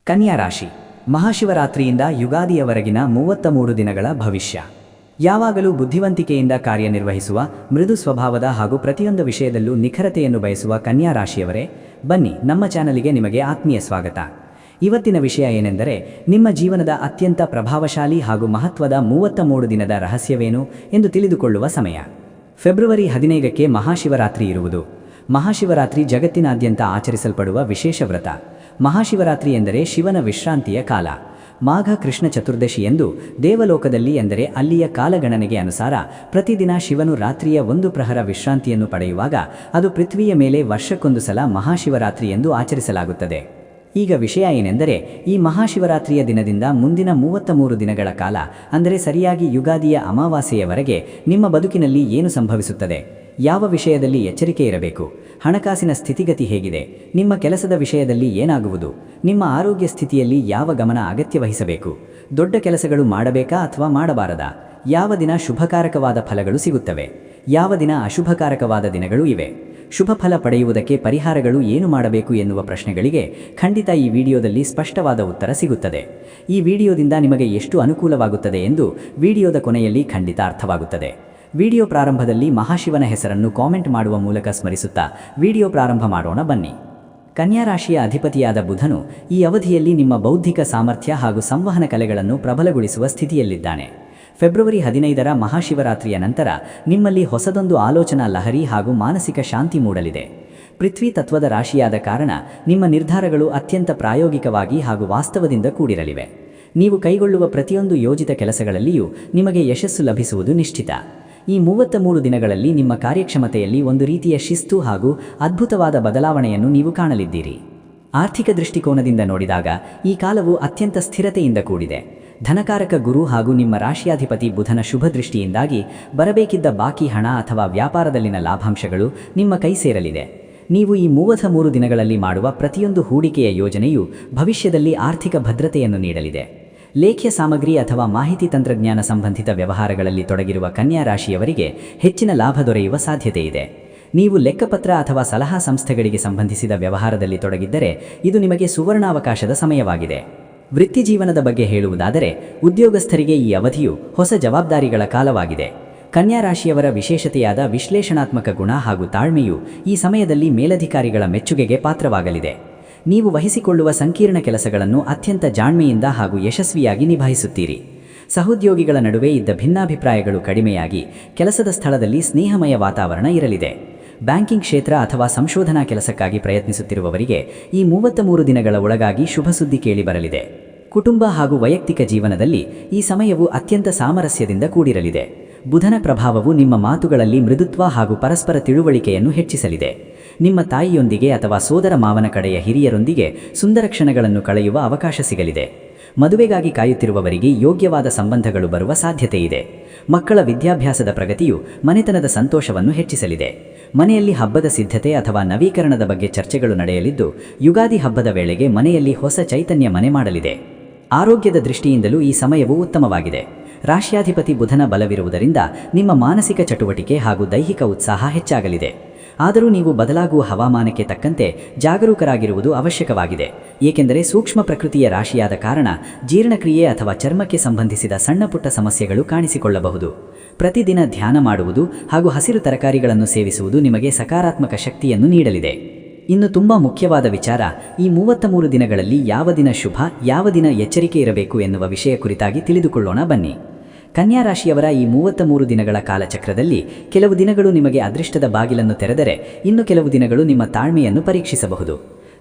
ಕನ್ಯಾ ರಾಶಿ ಮಹಾಶಿವರಾತ್ರಿಯಿಂದ ಯುಗಾದಿಯವರೆಗಿನ 33 ದಿನಗಳ ಭವಿಷ್ಯ. ಯಾವಾಗಲೂ ಬುದ್ಧಿವಂತಿಕೆಯಿಂದ ಕಾರ್ಯನಿರ್ವಹಿಸುವ, ಮೃದು ಸ್ವಭಾವದ ಹಾಗೂ ಪ್ರತಿಯೊಂದು ವಿಷಯದಲ್ಲೂ ನಿಖರತೆಯನ್ನು ಬಯಸುವ ಕನ್ಯಾ ರಾಶಿಯವರೇ, ಬನ್ನಿ ನಮ್ಮ ಚಾನಲಿಗೆ ನಿಮಗೆ ಆತ್ಮೀಯ ಸ್ವಾಗತ. ಇವತ್ತಿನ ವಿಷಯ ಏನೆಂದರೆ, ನಿಮ್ಮ ಜೀವನದ ಅತ್ಯಂತ ಪ್ರಭಾವಶಾಲಿ ಹಾಗೂ ಮಹತ್ವದ 33 ದಿನದ ರಹಸ್ಯವೇನು ಎಂದು ತಿಳಿದುಕೊಳ್ಳುವ ಸಮಯ. ಫೆಬ್ರವರಿ 15ಕ್ಕೆ ಮಹಾಶಿವರಾತ್ರಿ ಇರುವುದು. ಮಹಾಶಿವರಾತ್ರಿ ಜಗತ್ತಿನಾದ್ಯಂತ ಆಚರಿಸಲ್ಪಡುವ ವಿಶೇಷ ವ್ರತ. ಮಹಾಶಿವರಾತ್ರಿ ಎಂದರೆ ಶಿವನ ವಿಶ್ರಾಂತಿಯ ಕಾಲ. ಮಾಘ ಕೃಷ್ಣ ಚತುರ್ದಶಿ ಎಂದು ದೇವಲೋಕದಲ್ಲಿ ಎಂದರೆ ಅಲ್ಲಿಯ ಕಾಲಗಣನೆಗೆ ಅನುಸಾರ ಪ್ರತಿದಿನ ಶಿವನು ರಾತ್ರಿಯ ಒಂದು ಪ್ರಹರ ವಿಶ್ರಾಂತಿಯನ್ನು ಪಡೆಯುವಾಗ ಅದು ಪೃಥ್ವಿಯ ಮೇಲೆ ವರ್ಷಕ್ಕೊಂದು ಸಲ ಮಹಾಶಿವರಾತ್ರಿ ಎಂದು ಆಚರಿಸಲಾಗುತ್ತದೆ. ಈಗ ವಿಷಯ ಏನೆಂದರೆ, ಈ ಮಹಾಶಿವರಾತ್ರಿಯ ದಿನದಿಂದ ಮುಂದಿನ 33 ದಿನಗಳ ಕಾಲ, ಅಂದರೆ ಸರಿಯಾಗಿ ಯುಗಾದಿಯ ಅಮಾವಾಸ್ಯೆಯವರೆಗೆ ನಿಮ್ಮ ಬದುಕಿನಲ್ಲಿ ಏನು ಸಂಭವಿಸುತ್ತದೆ, ಯಾವ ವಿಷಯದಲ್ಲಿ ಎಚ್ಚರಿಕೆ ಇರಬೇಕು, ಹಣಕಾಸಿನ ಸ್ಥಿತಿಗತಿ ಹೇಗಿದೆ, ನಿಮ್ಮ ಕೆಲಸದ ವಿಷಯದಲ್ಲಿ ಏನಾಗುವುದು, ನಿಮ್ಮ ಆರೋಗ್ಯ ಸ್ಥಿತಿಯಲ್ಲಿ ಯಾವ ಗಮನ ಅಗತ್ಯ ವಹಿಸಬೇಕು, ದೊಡ್ಡ ಕೆಲಸಗಳು ಮಾಡಬೇಕಾ ಅಥವಾ ಮಾಡಬಾರದಾ, ಯಾವ ದಿನ ಶುಭಕಾರಕವಾದ ಫಲಗಳು ಸಿಗುತ್ತವೆ, ಯಾವ ದಿನ ಅಶುಭಕಾರಕವಾದ ದಿನಗಳು ಇವೆ, ಶುಭ ಫಲ ಪಡೆಯುವುದಕ್ಕೆ ಪರಿಹಾರಗಳು ಏನು ಮಾಡಬೇಕು ಎನ್ನುವ ಪ್ರಶ್ನೆಗಳಿಗೆ ಖಂಡಿತ ಈ ವಿಡಿಯೋದಲ್ಲಿ ಸ್ಪಷ್ಟವಾದ ಉತ್ತರ ಸಿಗುತ್ತದೆ. ಈ ವಿಡಿಯೋದಿಂದ ನಿಮಗೆ ಎಷ್ಟು ಅನುಕೂಲವಾಗುತ್ತದೆ ಎಂದು ವಿಡಿಯೋದ ಕೊನೆಯಲ್ಲಿ ಖಂಡಿತ ಅರ್ಥವಾಗುತ್ತದೆ. ವಿಡಿಯೋ ಪ್ರಾರಂಭದಲ್ಲಿ ಮಹಾಶಿವನ ಹೆಸರನ್ನು ಕಾಮೆಂಟ್ ಮಾಡುವ ಮೂಲಕ ಸ್ಮರಿಸುತ್ತಾ ವಿಡಿಯೋ ಪ್ರಾರಂಭ ಮಾಡೋಣ ಬನ್ನಿ. ಕನ್ಯಾ ರಾಶಿಯ ಅಧಿಪತಿಯಾದ ಬುಧನು ಈ ಅವಧಿಯಲ್ಲಿ ನಿಮ್ಮ ಬೌದ್ಧಿಕ ಸಾಮರ್ಥ್ಯ ಹಾಗೂ ಸಂವಹನ ಕಲೆಗಳನ್ನು ಪ್ರಬಲಗೊಳಿಸುವ ಸ್ಥಿತಿಯಲ್ಲಿದ್ದಾನೆ. ಫೆಬ್ರವರಿ 15ರ ಮಹಾಶಿವರಾತ್ರಿಯ ನಂತರ ನಿಮ್ಮಲ್ಲಿ ಹೊಸದೊಂದು ಆಲೋಚನಾ ಲಹರಿ ಹಾಗೂ ಮಾನಸಿಕ ಶಾಂತಿ ಮೂಡಲಿದೆ. ಪೃಥ್ವಿ ತತ್ವದ ರಾಶಿಯಾದ ಕಾರಣ ನಿಮ್ಮ ನಿರ್ಧಾರಗಳು ಅತ್ಯಂತ ಪ್ರಾಯೋಗಿಕವಾಗಿ ಹಾಗೂ ವಾಸ್ತವದಿಂದ ಕೂಡಿರಲಿವೆ. ನೀವು ಕೈಗೊಳ್ಳುವ ಪ್ರತಿಯೊಂದು ಯೋಜಿತ ಕೆಲಸಗಳಲ್ಲಿಯೂ ನಿಮಗೆ ಯಶಸ್ಸು ಲಭಿಸುವುದು ನಿಶ್ಚಿತ. ಈ 33 ದಿನಗಳಲ್ಲಿ ನಿಮ್ಮ ಕಾರ್ಯಕ್ಷಮತೆಯಲ್ಲಿ ಒಂದು ರೀತಿಯ ಶಿಸ್ತು ಹಾಗೂ ಅದ್ಭುತವಾದ ಬದಲಾವಣೆಯನ್ನು ನೀವು ಕಾಣಲಿದ್ದೀರಿ. ಆರ್ಥಿಕ ದೃಷ್ಟಿಕೋನದಿಂದ ನೋಡಿದಾಗ ಈ ಕಾಲವು ಅತ್ಯಂತ ಸ್ಥಿರತೆಯಿಂದ ಕೂಡಿದೆ. ಧನಕಾರಕ ಗುರು ಹಾಗೂ ನಿಮ್ಮ ರಾಶಿಯಾಧಿಪತಿ ಬುಧನ ಶುಭ ದೃಷ್ಟಿಯಿಂದಾಗಿ ಬರಬೇಕಿದ್ದ ಬಾಕಿ ಹಣ ಅಥವಾ ವ್ಯಾಪಾರದಲ್ಲಿನ ಲಾಭಾಂಶಗಳು ನಿಮ್ಮ ಕೈ ಸೇರಲಿದೆ. ನೀವು ಈ 33 ದಿನಗಳಲ್ಲಿ ಮಾಡುವ ಪ್ರತಿಯೊಂದು ಹೂಡಿಕೆಯ ಯೋಜನೆಯು ಭವಿಷ್ಯದಲ್ಲಿ ಆರ್ಥಿಕ ಭದ್ರತೆಯನ್ನು ನೀಡಲಿದೆ. ಲೇಖ್ಯ ಸಾಮಗ್ರಿ ಅಥವಾ ಮಾಹಿತಿ ತಂತ್ರಜ್ಞಾನ ಸಂಬಂಧಿತ ವ್ಯವಹಾರಗಳಲ್ಲಿ ತೊಡಗಿರುವ ಕನ್ಯಾ ರಾಶಿಯವರಿಗೆ ಹೆಚ್ಚಿನ ಲಾಭ ದೊರೆಯುವ ಸಾಧ್ಯತೆ ಇದೆ. ನೀವು ಲೆಕ್ಕಪತ್ರ ಅಥವಾ ಸಲಹಾ ಸಂಸ್ಥೆಗಳಿಗೆ ಸಂಬಂಧಿಸಿದ ವ್ಯವಹಾರದಲ್ಲಿ ತೊಡಗಿದ್ದರೆ ಇದು ನಿಮಗೆ ಸುವರ್ಣಾವಕಾಶದ ಸಮಯವಾಗಿದೆ. ವೃತ್ತಿ ಜೀವನದ ಬಗ್ಗೆ ಹೇಳುವುದಾದರೆ, ಉದ್ಯೋಗಸ್ಥರಿಗೆ ಈ ಅವಧಿಯು ಹೊಸ ಜವಾಬ್ದಾರಿಗಳ ಕಾಲವಾಗಿದೆ. ಕನ್ಯಾ ರಾಶಿಯವರ ವಿಶೇಷತೆಯಾದ ವಿಶ್ಲೇಷಣಾತ್ಮಕ ಗುಣ ಹಾಗೂ ತಾಳ್ಮೆಯು ಈ ಸಮಯದಲ್ಲಿ ಮೇಲಧಿಕಾರಿಗಳ ಮೆಚ್ಚುಗೆಗೆ ಪಾತ್ರವಾಗಲಿದೆ. ನೀವು ವಹಿಸಿಕೊಳ್ಳುವ ಸಂಕೀರ್ಣ ಕೆಲಸಗಳನ್ನು ಅತ್ಯಂತ ಜಾಣ್ಮೆಯಿಂದ ಹಾಗೂ ಯಶಸ್ವಿಯಾಗಿ ನಿಭಾಯಿಸುತ್ತೀರಿ. ಸಹೋದ್ಯೋಗಿಗಳ ನಡುವೆ ಇದ್ದ ಭಿನ್ನಾಭಿಪ್ರಾಯಗಳು ಕಡಿಮೆಯಾಗಿ ಕೆಲಸದ ಸ್ಥಳದಲ್ಲಿ ಸ್ನೇಹಮಯ ವಾತಾವರಣ ಇರಲಿದೆ. ಬ್ಯಾಂಕಿಂಗ್ ಕ್ಷೇತ್ರ ಅಥವಾ ಸಂಶೋಧನಾ ಕೆಲಸಕ್ಕಾಗಿ ಪ್ರಯತ್ನಿಸುತ್ತಿರುವವರಿಗೆ ಈ 33 ದಿನಗಳ ಒಳಗಾಗಿ ಶುಭ ಸುದ್ದಿ ಕೇಳಿಬರಲಿದೆ. ಕುಟುಂಬ ಹಾಗೂ ವೈಯಕ್ತಿಕ ಜೀವನದಲ್ಲಿ ಈ ಸಮಯವು ಅತ್ಯಂತ ಸಾಮರಸ್ಯದಿಂದ ಕೂಡಿರಲಿದೆ. ಬುಧನ ಪ್ರಭಾವವು ನಿಮ್ಮ ಮಾತುಗಳಲ್ಲಿ ಮೃದುತ್ವ ಹಾಗೂ ಪರಸ್ಪರ ತಿಳುವಳಿಕೆಯನ್ನು ಹೆಚ್ಚಿಸಲಿದೆ. ನಿಮ್ಮ ತಾಯಿಯೊಂದಿಗೆ ಅಥವಾ ಸೋದರ ಮಾವನ ಕಡೆಯ ಹಿರಿಯರೊಂದಿಗೆ ಸುಂದರ ಕ್ಷಣಗಳನ್ನು ಕಳೆಯುವ ಅವಕಾಶ ಸಿಗಲಿದೆ. ಮದುವೆಗಾಗಿ ಕಾಯುತ್ತಿರುವವರಿಗೆ ಯೋಗ್ಯವಾದ ಸಂಬಂಧಗಳು ಬರುವ ಸಾಧ್ಯತೆ ಇದೆ. ಮಕ್ಕಳ ವಿದ್ಯಾಭ್ಯಾಸದ ಪ್ರಗತಿಯು ಮನೆತನದ ಸಂತೋಷವನ್ನು ಹೆಚ್ಚಿಸಲಿದೆ. ಮನೆಯಲ್ಲಿ ಹಬ್ಬದ ಸಿದ್ಧತೆ ಅಥವಾ ನವೀಕರಣದ ಬಗ್ಗೆ ಚರ್ಚೆಗಳು ನಡೆಯಲಿದ್ದು, ಯುಗಾದಿ ಹಬ್ಬದ ವೇಳೆಗೆ ಮನೆಯಲ್ಲಿ ಹೊಸ ಚೈತನ್ಯ ಮನೆ ಮಾಡಲಿದೆ. ಆರೋಗ್ಯದ ದೃಷ್ಟಿಯಿಂದಲೂ ಈ ಸಮಯವು ಉತ್ತಮವಾಗಿದೆ. ರಾಶಿಯಾಧಿಪತಿ ಬುಧನ ಬಲವಿರುವುದರಿಂದ ನಿಮ್ಮ ಮಾನಸಿಕ ಚಟುವಟಿಕೆ ಹಾಗೂ ದೈಹಿಕ ಉತ್ಸಾಹ ಹೆಚ್ಚಾಗಲಿದೆ. ಆದರೂ ನೀವು ಬದಲಾಗುವ ಹವಾಮಾನಕ್ಕೆ ತಕ್ಕಂತೆ ಜಾಗರೂಕರಾಗಿರುವುದು ಅವಶ್ಯಕವಾಗಿದೆ. ಏಕೆಂದರೆ ಸೂಕ್ಷ್ಮ ಪ್ರಕೃತಿಯ ರಾಶಿಯಾದ ಕಾರಣ ಜೀರ್ಣಕ್ರಿಯೆ ಅಥವಾ ಚರ್ಮಕ್ಕೆ ಸಂಬಂಧಿಸಿದ ಸಣ್ಣಪುಟ್ಟ ಸಮಸ್ಯೆಗಳು ಕಾಣಿಸಿಕೊಳ್ಳಬಹುದು. ಪ್ರತಿದಿನ ಧ್ಯಾನ ಮಾಡುವುದು ಹಾಗೂ ಹಸಿರು ತರಕಾರಿಗಳನ್ನು ಸೇವಿಸುವುದು ನಿಮಗೆ ಸಕಾರಾತ್ಮಕ ಶಕ್ತಿಯನ್ನು ನೀಡಲಿದೆ. ಇನ್ನು ತುಂಬ ಮುಖ್ಯವಾದ ವಿಚಾರ, ಈ 33 ದಿನಗಳಲ್ಲಿ ಯಾವ ದಿನ ಶುಭ, ಯಾವ ದಿನ ಎಚ್ಚರಿಕೆ ಇರಬೇಕು ಎನ್ನುವ ವಿಷಯ ಕುರಿತಾಗಿ ತಿಳಿದುಕೊಳ್ಳೋಣ ಬನ್ನಿ. ಕನ್ಯಾ ರಾಶಿಯವರ ಈ 33 ದಿನಗಳ ಕಾಲಚಕ್ರದಲ್ಲಿ ಕೆಲವು ದಿನಗಳು ನಿಮಗೆ ಅದೃಷ್ಟದ ಬಾಗಿಲನ್ನು ತೆರೆದರೆ, ಇನ್ನು ಕೆಲವು ದಿನಗಳು ನಿಮ್ಮ ತಾಳ್ಮೆಯನ್ನು ಪರೀಕ್ಷಿಸಬಹುದು.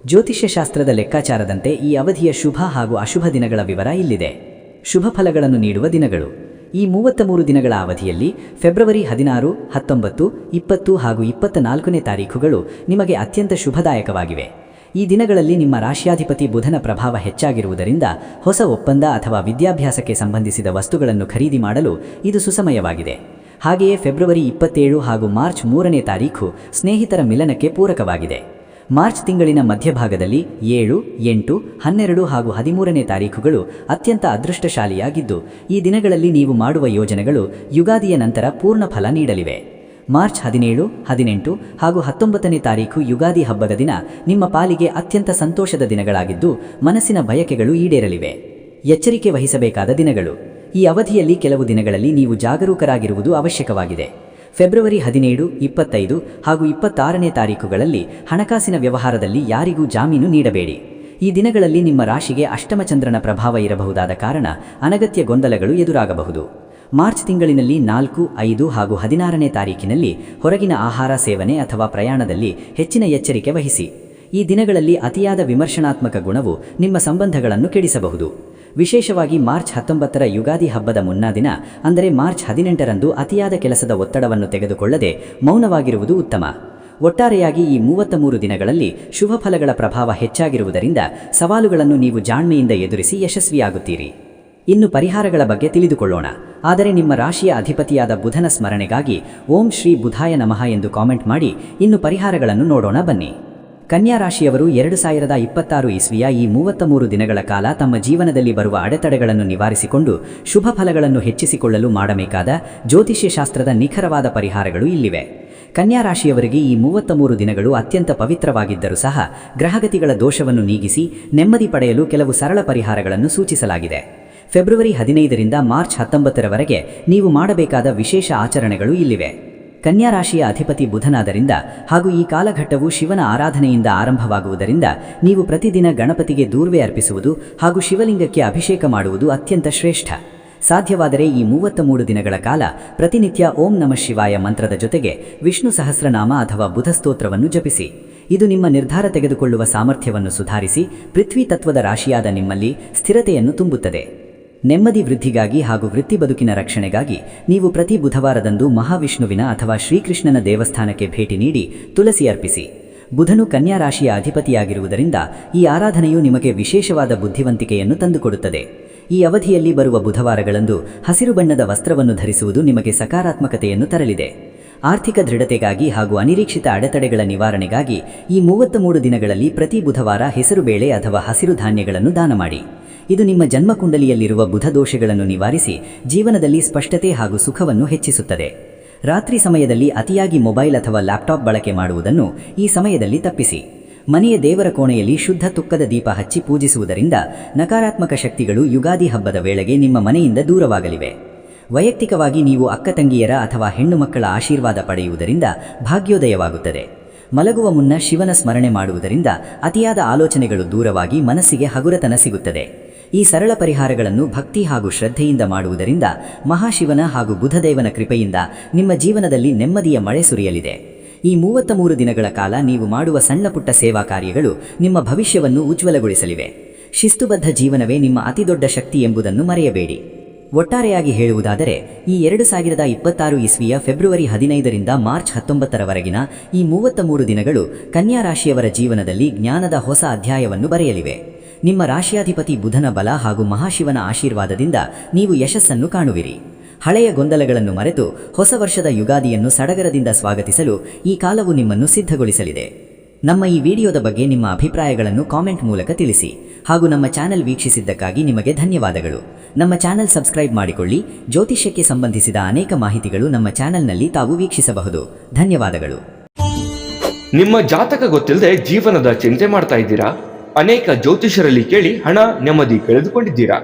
ಜ್ಯೋತಿಷ್ಯ ಶಾಸ್ತ್ರದ ಲೆಕ್ಕಾಚಾರದಂತೆ ಈ ಅವಧಿಯ ಶುಭ ಹಾಗೂ ಅಶುಭ ದಿನಗಳ ವಿವರ ಇಲ್ಲಿದೆ. ಶುಭ ಫಲಗಳನ್ನು ನೀಡುವ ದಿನಗಳು. ಈ 33 ದಿನಗಳ ಅವಧಿಯಲ್ಲಿ ಫೆಬ್ರವರಿ 16, 19, 20 ಹಾಗೂ 24ನೇ ತಾರೀಖುಗಳು ನಿಮಗೆ ಅತ್ಯಂತ ಶುಭದಾಯಕವಾಗಿವೆ. ಈ ದಿನಗಳಲ್ಲಿ ನಿಮ್ಮ ರಾಶಿಯಾಧಿಪತಿ ಬುಧನ ಪ್ರಭಾವ ಹೆಚ್ಚಾಗಿರುವುದರಿಂದ ಹೊಸ ಒಪ್ಪಂದ ಅಥವಾ ವಿದ್ಯಾಭ್ಯಾಸಕ್ಕೆ ಸಂಬಂಧಿಸಿದ ವಸ್ತುಗಳನ್ನು ಖರೀದಿ ಮಾಡಲು ಇದು ಸುಸಮಯವಾಗಿದೆ. ಹಾಗೆಯೇ ಫೆಬ್ರವರಿ 27 ಹಾಗೂ ಮಾರ್ಚ್ 3ನೇ ತಾರೀಖು ಸ್ನೇಹಿತರ ಮಿಲನಕ್ಕೆ ಪೂರಕವಾಗಿದೆ. ಮಾರ್ಚ್ ತಿಂಗಳಿನ ಮಧ್ಯಭಾಗದಲ್ಲಿ 7, 8, 12 ಹಾಗೂ 13ನೇ ತಾರೀಖುಗಳು ಅತ್ಯಂತ ಅದೃಷ್ಟಶಾಲಿಯಾಗಿದ್ದು, ಈ ದಿನಗಳಲ್ಲಿ ನೀವು ಮಾಡುವ ಯೋಜನೆಗಳು ಯುಗಾದಿಯ ನಂತರ ಪೂರ್ಣ ಫಲ ನೀಡಲಿವೆ. ಮಾರ್ಚ್ 17, 18 ಹಾಗೂ 19ನೇ ತಾರೀಖು ಯುಗಾದಿ ಹಬ್ಬದ ದಿನ ನಿಮ್ಮ ಪಾಲಿಗೆ ಅತ್ಯಂತ ಸಂತೋಷದ ದಿನಗಳಾಗಿದ್ದು ಮನಸ್ಸಿನ ಬಯಕೆಗಳು ಈಡೇರಲಿವೆ. ಎಚ್ಚರಿಕೆ ವಹಿಸಬೇಕಾದ ದಿನಗಳು. ಈ ಅವಧಿಯಲ್ಲಿ ಕೆಲವು ದಿನಗಳಲ್ಲಿ ನೀವು ಜಾಗರೂಕರಾಗಿರುವುದು ಅವಶ್ಯಕವಾಗಿದೆ. ಫೆಬ್ರವರಿ 17, 25 ಹಾಗೂ 26ನೇ ತಾರೀಖುಗಳಲ್ಲಿ ಹಣಕಾಸಿನ ವ್ಯವಹಾರದಲ್ಲಿ ಯಾರಿಗೂ ಜಾಮೀನು ನೀಡಬೇಡಿ. ಈ ದಿನಗಳಲ್ಲಿ ನಿಮ್ಮ ರಾಶಿಗೆ ಅಷ್ಟಮಚಂದ್ರನ ಪ್ರಭಾವ ಇರಬಹುದಾದ ಕಾರಣ ಅನಗತ್ಯ ಗೊಂದಲಗಳು ಎದುರಾಗಬಹುದು. ಮಾರ್ಚ್ ತಿಂಗಳಿನಲ್ಲಿ 4, 5 ಹಾಗೂ 16ನೇ ತಾರೀಕಿನಲ್ಲಿ ಹೊರಗಿನ ಆಹಾರ ಸೇವನೆ ಅಥವಾ ಪ್ರಯಾಣದಲ್ಲಿ ಹೆಚ್ಚಿನ ಎಚ್ಚರಿಕೆ ವಹಿಸಿ. ಈ ದಿನಗಳಲ್ಲಿ ಅತಿಯಾದ ವಿಮರ್ಶನಾತ್ಮಕ ಗುಣವು ನಿಮ್ಮ ಸಂಬಂಧಗಳನ್ನು ಕೆಡಿಸಬಹುದು. ವಿಶೇಷವಾಗಿ ಮಾರ್ಚ್ 19ರ ಯುಗಾದಿ ಹಬ್ಬದ ಮುನ್ನಾ ದಿನ ಅಂದರೆ ಮಾರ್ಚ್ 18ರಂದು ಅತಿಯಾದ ಕೆಲಸದ ಒತ್ತಡವನ್ನು ತೆಗೆದುಕೊಳ್ಳದೆ ಮೌನವಾಗಿರುವುದು ಉತ್ತಮ. ಒಟ್ಟಾರೆಯಾಗಿ ಈ 33 ದಿನಗಳಲ್ಲಿ ಶುಭ ಫಲಗಳ ಪ್ರಭಾವ ಹೆಚ್ಚಾಗಿರುವುದರಿಂದ ಸವಾಲುಗಳನ್ನು ನೀವು ಜಾಣ್ಮೆಯಿಂದ ಎದುರಿಸಿ ಯಶಸ್ವಿಯಾಗುತ್ತೀರಿ. ಇನ್ನು ಪರಿಹಾರಗಳ ಬಗ್ಗೆ ತಿಳಿದುಕೊಳ್ಳೋಣ. ಆದರೆ ನಿಮ್ಮ ರಾಶಿಯ ಅಧಿಪತಿಯಾದ ಬುಧನ ಸ್ಮರಣೆಗಾಗಿ ಓಂ ಶ್ರೀ ಬುಧಾಯ ನಮಃ ಎಂದು ಕಾಮೆಂಟ್ ಮಾಡಿ ಇನ್ನು ಪರಿಹಾರಗಳನ್ನು ನೋಡೋಣ ಬನ್ನಿ. ಕನ್ಯಾ ರಾಶಿಯವರು 2026 ಇಸ್ವಿಯ ಈ 33 ದಿನಗಳ ಕಾಲ ತಮ್ಮ ಜೀವನದಲ್ಲಿ ಬರುವ ಅಡೆತಡೆಗಳನ್ನು ನಿವಾರಿಸಿಕೊಂಡು ಶುಭ ಫಲಗಳನ್ನು ಹೆಚ್ಚಿಸಿಕೊಳ್ಳಲು ಮಾಡಬೇಕಾದ ಜ್ಯೋತಿಷ್ಯ ಶಾಸ್ತ್ರದ ನಿಖರವಾದ ಪರಿಹಾರಗಳು ಇಲ್ಲಿವೆ. ಕನ್ಯಾ ರಾಶಿಯವರಿಗೆ ಈ 33 ದಿನಗಳು ಅತ್ಯಂತ ಪವಿತ್ರವಾಗಿದ್ದರೂ ಸಹ ಗ್ರಹಗತಿಗಳ ದೋಷವನ್ನು ನೀಗಿಸಿ ನೆಮ್ಮದಿ ಪಡೆಯಲು ಕೆಲವು ಸರಳ ಪರಿಹಾರಗಳನ್ನು ಸೂಚಿಸಲಾಗಿದೆ. ಫೆಬ್ರವರಿ 15ರಿಂದ ಮಾರ್ಚ್ 19ರವರೆಗೆ ನೀವು ಮಾಡಬೇಕಾದ ವಿಶೇಷ ಆಚರಣೆಗಳು ಇಲ್ಲಿವೆ. ಕನ್ಯಾ ರಾಶಿಯ ಅಧಿಪತಿ ಬುಧನಾದ್ದರಿಂದ ಹಾಗೂ ಈ ಕಾಲಘಟ್ಟವು ಶಿವನ ಆರಾಧನೆಯಿಂದ ಆರಂಭವಾಗುವುದರಿಂದ ನೀವು ಪ್ರತಿದಿನ ಗಣಪತಿಗೆ ದೂರ್ವೆ ಅರ್ಪಿಸುವುದು ಹಾಗೂ ಶಿವಲಿಂಗಕ್ಕೆ ಅಭಿಷೇಕ ಮಾಡುವುದು ಅತ್ಯಂತ ಶ್ರೇಷ್ಠ. ಸಾಧ್ಯವಾದರೆ ಈ 33 ದಿನಗಳ ಕಾಲ ಪ್ರತಿನಿತ್ಯ ಓಂ ನಮಃ ಶಿವಾಯ ಮಂತ್ರದ ಜೊತೆಗೆ ವಿಷ್ಣು ಸಹಸ್ರನಾಮ ಅಥವಾ ಬುಧ ಸ್ತೋತ್ರವನ್ನು ಜಪಿಸಿ. ಇದು ನಿಮ್ಮ ನಿರ್ಧಾರ ತೆಗೆದುಕೊಳ್ಳುವ ಸಾಮರ್ಥ್ಯವನ್ನು ಸುಧಾರಿಸಿ ಪೃಥ್ವಿ ತತ್ವದ ರಾಶಿಯಾದ ನಿಮ್ಮಲ್ಲಿ ಸ್ಥಿರತೆಯನ್ನು ತುಂಬುತ್ತದೆ. ನೆಮ್ಮದಿ ವೃದ್ಧಿಗಾಗಿ ಹಾಗೂ ವೃತ್ತಿ ಬದುಕಿನ ರಕ್ಷಣೆಗಾಗಿ ನೀವು ಪ್ರತಿ ಬುಧವಾರದಂದು ಮಹಾವಿಷ್ಣುವಿನ ಅಥವಾ ಶ್ರೀಕೃಷ್ಣನ ದೇವಸ್ಥಾನಕ್ಕೆ ಭೇಟಿ ನೀಡಿ ತುಳಸಿ ಅರ್ಪಿಸಿ. ಬುಧನು ಕನ್ಯಾ ರಾಶಿಯ ಅಧಿಪತಿಯಾಗಿರುವುದರಿಂದ ಈ ಆರಾಧನೆಯು ನಿಮಗೆ ವಿಶೇಷವಾದ ಬುದ್ಧಿವಂತಿಕೆಯನ್ನು ತಂದುಕೊಡುತ್ತದೆ. ಈ ಅವಧಿಯಲ್ಲಿ ಬರುವ ಬುಧವಾರಗಳಂದು ಹಸಿರು ಬಣ್ಣದ ವಸ್ತ್ರವನ್ನು ಧರಿಸುವುದು ನಿಮಗೆ ಸಕಾರಾತ್ಮಕತೆಯನ್ನು ತರಲಿದೆ. ಆರ್ಥಿಕ ದೃಢತೆಗಾಗಿ ಹಾಗೂ ಅನಿರೀಕ್ಷಿತ ಅಡೆತಡೆಗಳ ನಿವಾರಣೆಗಾಗಿ ಈ 33 ದಿನಗಳಲ್ಲಿ ಪ್ರತಿ ಬುಧವಾರ ಹೆಸರುಬೇಳೆ ಅಥವಾ ಹಸಿರು ಧಾನ್ಯಗಳನ್ನು ದಾನ ಮಾಡಿ. ಇದು ನಿಮ್ಮ ಜನ್ಮಕುಂಡಲಿಯಲ್ಲಿರುವ ಬುಧ ದೋಷಗಳನ್ನು ನಿವಾರಿಸಿ ಜೀವನದಲ್ಲಿ ಸ್ಪಷ್ಟತೆ ಹಾಗೂ ಸುಖವನ್ನು ಹೆಚ್ಚಿಸುತ್ತದೆ. ರಾತ್ರಿ ಸಮಯದಲ್ಲಿ ಅತಿಯಾಗಿ ಮೊಬೈಲ್ ಅಥವಾ ಲ್ಯಾಪ್ಟಾಪ್ ಬಳಕೆ ಮಾಡುವುದನ್ನು ಈ ಸಮಯದಲ್ಲಿ ತಪ್ಪಿಸಿ. ಮನೆಯ ದೇವರ ಕೋಣೆಯಲ್ಲಿ ಶುದ್ಧ ತುಕ್ಕದ ದೀಪ ಹಚ್ಚಿ ಪೂಜಿಸುವುದರಿಂದ ನಕಾರಾತ್ಮಕ ಶಕ್ತಿಗಳು ಯುಗಾದಿ ಹಬ್ಬದ ವೇಳೆಗೆ ನಿಮ್ಮ ಮನೆಯಿಂದ ದೂರವಾಗಲಿವೆ. ವೈಯಕ್ತಿಕವಾಗಿ ನೀವು ಅಕ್ಕ ತಂಗಿಯರ ಅಥವಾ ಹೆಣ್ಣು ಮಕ್ಕಳ ಆಶೀರ್ವಾದ ಪಡೆಯುವುದರಿಂದ ಭಾಗ್ಯೋದಯವಾಗುತ್ತದೆ. ಮಲಗುವ ಮುನ್ನ ಶಿವನ ಸ್ಮರಣೆ ಮಾಡುವುದರಿಂದ ಅತಿಯಾದ ಆಲೋಚನೆಗಳು ದೂರವಾಗಿ ಮನಸ್ಸಿಗೆ ಹಗುರತನ ಸಿಗುತ್ತದೆ. ಈ ಸರಳ ಪರಿಹಾರಗಳನ್ನು ಭಕ್ತಿ ಹಾಗೂ ಶ್ರದ್ಧೆಯಿಂದ ಮಾಡುವುದರಿಂದ ಮಹಾಶಿವನ ಹಾಗೂ ಬುಧದೇವನ ಕೃಪೆಯಿಂದ ನಿಮ್ಮ ಜೀವನದಲ್ಲಿ ನೆಮ್ಮದಿಯ ಮಳೆ ಸುರಿಯಲಿದೆ. ಈ 33 ದಿನಗಳ ಕಾಲ ನೀವು ಮಾಡುವ ಸಣ್ಣ ಪುಟ್ಟ ಸೇವಾ ಕಾರ್ಯಗಳು ನಿಮ್ಮ ಭವಿಷ್ಯವನ್ನು ಉಜ್ವಲಗೊಳಿಸಲಿವೆ. ಶಿಸ್ತುಬದ್ಧ ಜೀವನವೇ ನಿಮ್ಮ ಅತಿದೊಡ್ಡ ಶಕ್ತಿ ಎಂಬುದನ್ನು ಮರೆಯಬೇಡಿ. ಒಟ್ಟಾರೆಯಾಗಿ ಹೇಳುವುದಾದರೆ ಈ 2026 ಇಸ್ವಿಯ ಫೆಬ್ರವರಿ 15ರಿಂದ ಮಾರ್ಚ್ 19ರವರೆಗಿನ ಈ 33 ದಿನಗಳು ಕನ್ಯಾ ರಾಶಿಯವರ ಜೀವನದಲ್ಲಿ ಜ್ಞಾನದ ಹೊಸ ಅಧ್ಯಾಯವನ್ನು ಬರೆಯಲಿವೆ. ನಿಮ್ಮ ರಾಶಿಯಾಧಿಪತಿ ಬುಧನ ಬಲ ಹಾಗೂ ಮಹಾಶಿವನ ಆಶೀರ್ವಾದದಿಂದ ನೀವು ಯಶಸ್ಸನ್ನು ಕಾಣುವಿರಿ. ಹಳೆಯ ಗೊಂದಲಗಳನ್ನು ಮರೆತು ಹೊಸ ವರ್ಷದ ಯುಗಾದಿಯನ್ನು ಸಡಗರದಿಂದ ಸ್ವಾಗತಿಸಲು ಈ ಕಾಲವು ನಿಮ್ಮನ್ನು ಸಿದ್ಧಗೊಳಿಸಲಿದೆ. ನಮ್ಮ ಈ ವಿಡಿಯೋದ ಬಗ್ಗೆ ನಿಮ್ಮ ಅಭಿಪ್ರಾಯಗಳನ್ನು ಕಾಮೆಂಟ್ ಮೂಲಕ ತಿಳಿಸಿ ಹಾಗೂ ನಮ್ಮ ಚಾನೆಲ್ ವೀಕ್ಷಿಸಿದ್ದಕ್ಕಾಗಿ ನಿಮಗೆ ಧನ್ಯವಾದಗಳು. ನಮ್ಮ ಚಾನೆಲ್ ಸಬ್ಸ್ಕ್ರೈಬ್ ಮಾಡಿಕೊಳ್ಳಿ. ಜ್ಯೋತಿಷ್ಯಕ್ಕೆ ಸಂಬಂಧಿಸಿದ ಅನೇಕ ಮಾಹಿತಿಗಳು ನಮ್ಮ ಚಾನೆಲ್ನಲ್ಲಿ ತಾವು ವೀಕ್ಷಿಸಬಹುದು. ಧನ್ಯವಾದಗಳು. ನಿಮ್ಮ ಜಾತಕ ಗೊತ್ತಿಲ್ಲದೆ ಜೀವನದ ಚಿಂತೆ ಮಾಡ್ತಾ ಇದ್ದೀರಾ? ಅನೇಕ ಜ್ಯೋತಿಷರಲ್ಲಿ ಕೇಳಿ ಹಣ ನೆಮ್ಮದಿ ಕಳೆದುಕೊಂಡಿದ್ದೀರಾ?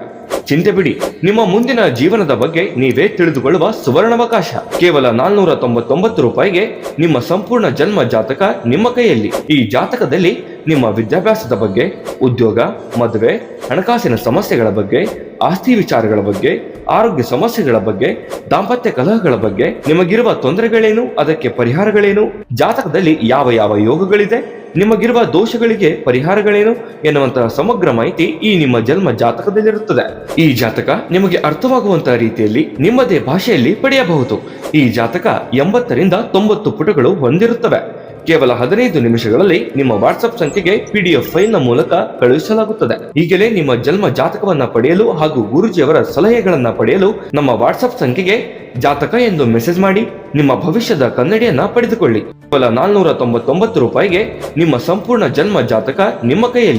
ಚಿಂತೆ ಬಿಡಿ, ನಿಮ್ಮ ಮುಂದಿನ ಜೀವನದ ಬಗ್ಗೆ ನೀವೇ ತಿಳಿದುಕೊಳ್ಳುವ ಸುವರ್ಣಾವಕಾಶ. ಕೇವಲ 499 ರೂಪಾಯಿಗೆ ನಿಮ್ಮ ಸಂಪೂರ್ಣ ಜನ್ಮ ಜಾತಕ ನಿಮ್ಮ ಕೈಯಲ್ಲಿ. ಈ ಜಾತಕದಲ್ಲಿ ನಿಮ್ಮ ವಿದ್ಯಾಭ್ಯಾಸದ ಬಗ್ಗೆ, ಉದ್ಯೋಗ, ಮದುವೆ, ಹಣಕಾಸಿನ ಸಮಸ್ಯೆಗಳ ಬಗ್ಗೆ, ಆಸ್ತಿ ವಿಚಾರಗಳ ಬಗ್ಗೆ, ಆರೋಗ್ಯ ಸಮಸ್ಯೆಗಳ ಬಗ್ಗೆ, ದಾಂಪತ್ಯ ಕಲಹಗಳ ಬಗ್ಗೆ, ನಿಮಗಿರುವ ತೊಂದರೆಗಳೇನು, ಅದಕ್ಕೆ ಪರಿಹಾರಗಳೇನು, ಜಾತಕದಲ್ಲಿ ಯಾವ ಯಾವ ಯೋಗಗಳಿದೆ, ನಿಮಗಿರುವ ದೋಷಗಳಿಗೆ ಪರಿಹಾರಗಳೇನು ಎನ್ನುವಂತಹ ಸಮಗ್ರ ಮಾಹಿತಿ ಈ ನಿಮ್ಮ ಜನ್ಮ ಜಾತಕದಲ್ಲಿರುತ್ತದೆ. ಈ ಜಾತಕ ನಿಮಗೆ ಅರ್ಥವಾಗುವಂತಹ ರೀತಿಯಲ್ಲಿ ನಿಮ್ಮದೇ ಭಾಷೆಯಲ್ಲಿ ಪಡೆಯಬಹುದು. ಈ ಜಾತಕ 80ರಿಂದ 90 ಪುಟಗಳು ಹೊಂದಿರುತ್ತವೆ. ಕೇವಲ 15 ನಿಮಿಷಗಳಲ್ಲಿ ನಿಮ್ಮ ವಾಟ್ಸ್ಆಪ್ ಸಂಖ್ಯೆಗೆ PDF ಫೈಲ್ ನ ಮೂಲಕ ಕಳುಹಿಸಲಾಗುತ್ತದೆ. ಈಗಲೇ ನಿಮ್ಮ ಜನ್ಮ ಜಾತಕವನ್ನ ಪಡೆಯಲು ಹಾಗೂ ಗುರುಜಿಯವರ ಸಲಹೆಗಳನ್ನ ಪಡೆಯಲು ನಮ್ಮ ವಾಟ್ಸ್ಆಪ್ ಸಂಖ್ಯೆಗೆ ಜಾತಕ ಎಂದು ಮೆಸೇಜ್ ಮಾಡಿ ನಿಮ್ಮ ಭವಿಷ್ಯದ ಕನ್ನಡಿಯನ್ನ ಪಡೆದುಕೊಳ್ಳಿ. ಕೇವಲ 499 ರೂಪಾಯಿಗೆ ನಿಮ್ಮ ಸಂಪೂರ್ಣ ಜನ್ಮ ಜಾತಕ ನಿಮ್ಮ ಕೈಯಲ್ಲಿ.